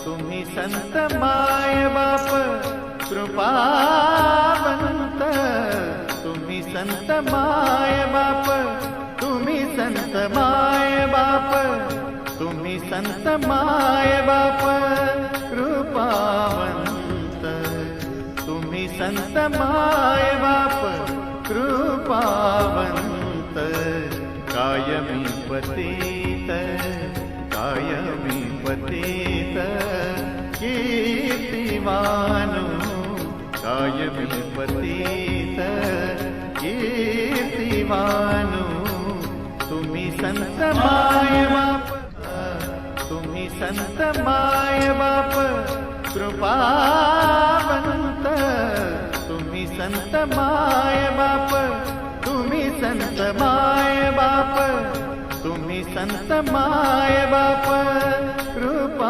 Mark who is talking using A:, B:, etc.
A: तुम्ही संत माय बाप कृपावंत, तुम्ही संत माय बाप, तुम्ही संत माय बाप, तुम्ही संत माय बाप कृपावंत, तुम्ही संत माय बाप कृपावंत, कायमी पतित कायमी पतित कीर्तिमान, कायमी पतित कीर्तिमान, तुम्ही संत माय बाप, तुम्ही संत माय बाप कृपावंत, तुम्ही संत माय बाप, तुम्ही संत माय बाप, तुम्ही संत माय बाप कृपा